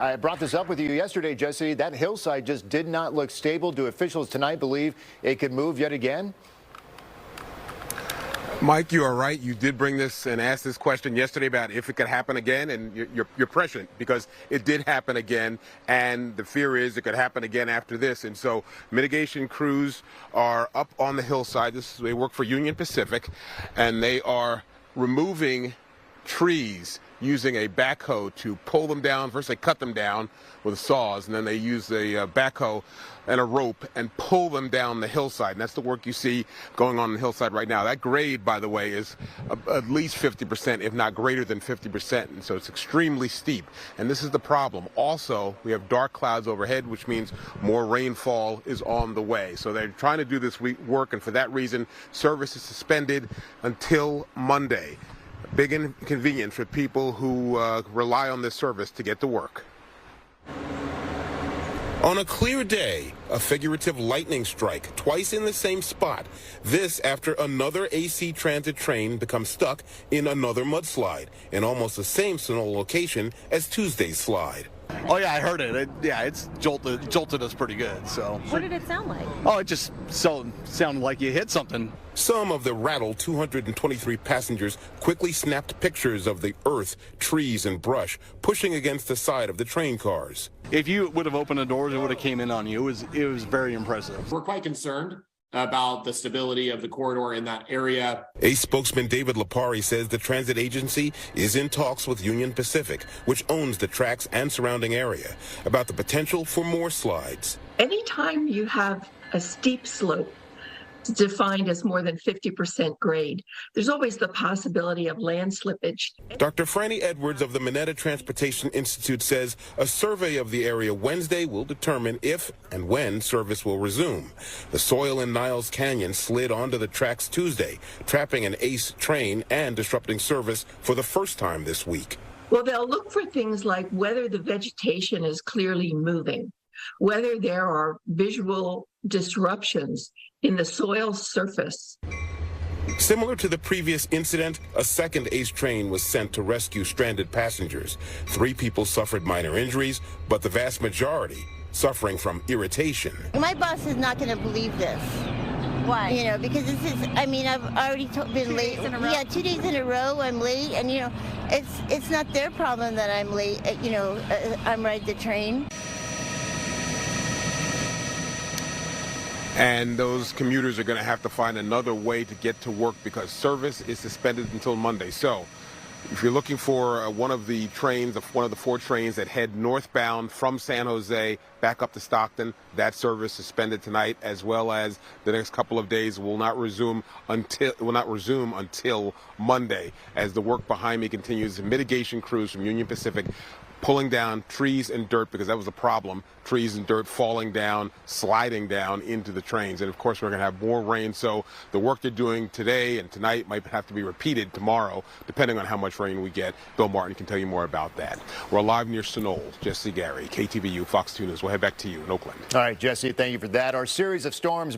I brought this up with you yesterday, Jesse. That hillside just did not look stable. Do officials tonight believe it could move yet again? Mike, you are right. You did bring this and ask this question yesterday about if it could happen again, and you're prescient because it did happen again, and the fear is it could happen again after this. And so mitigation crews are up on the hillside. They work for Union Pacific, and they are removing trees using a backhoe to pull them down. First they cut them down with saws, and then they use a backhoe and a rope and pull them down the hillside. And that's the work you see going on the hillside right now. That grade, by the way, is at least 50%, if not greater than 50%. And so it's extremely steep. And this is the problem. Also, we have dark clouds overhead, which means more rainfall is on the way. So they're trying to do this work, and for that reason, service is suspended until Monday. Big inconvenience for people who rely on this service to get to work. On a clear day, a figurative lightning strike twice in the same spot. This after another AC transit train becomes stuck in another mudslide in almost the same Sonoma location as Tuesday's slide. Oh yeah, I heard it. It's jolted us pretty good. So. What did it sound like? Oh, it just sounded like you hit something. Some of the rattled 223 passengers quickly snapped pictures of the earth, trees, and brush pushing against the side of the train cars. If you would have opened the doors, it would have came in on you. It was very impressive. We're quite concerned about the stability of the corridor in that area. A spokesman, David Lapari, says the transit agency is in talks with Union Pacific, which owns the tracks and surrounding area, about the potential for more slides. Anytime you have a steep slope defined as more than 50% grade, there's always the possibility of land slippage. Dr. Franny Edwards of the Minetta Transportation Institute says a survey of the area Wednesday will determine if and when service will resume. The soil in Niles Canyon slid onto the tracks Tuesday, trapping an ACE train and disrupting service for the first time this week. Well, they'll look for things like whether the vegetation is clearly moving, whether there are visual disruptions in the soil surface. Similar to the previous incident, a second ACE train was sent to rescue stranded passengers. 3 people suffered minor injuries, but the vast majority suffering from irritation. My boss is not going to believe this. Why? You know, because this is, I mean, I've already been late. 2 days in a row? Yeah, 2 days in a row I'm late, and you know, it's not their problem that I'm late. You know, I'm riding the train. And those commuters are going to have to find another way to get to work because service is suspended until Monday. So if you're looking for one of the trains, one of the 4 trains that head northbound from San Jose back up to Stockton, that service suspended tonight, as well as the next couple of days will not resume until Monday. As the work behind me continues, mitigation crews from Union Pacific pulling down trees and dirt, because that was the problem, trees and dirt falling down, sliding down into the trains. And of course, we're going to have more rain, so the work they're doing today and tonight might have to be repeated tomorrow, depending on how much rain we get. Bill Martin can tell you more about that. We're live near Sonoma. Jesse Gary, KTVU, Fox 2 News. We'll head back to you in Oakland. All right, Jesse, thank you for that. Our series of storms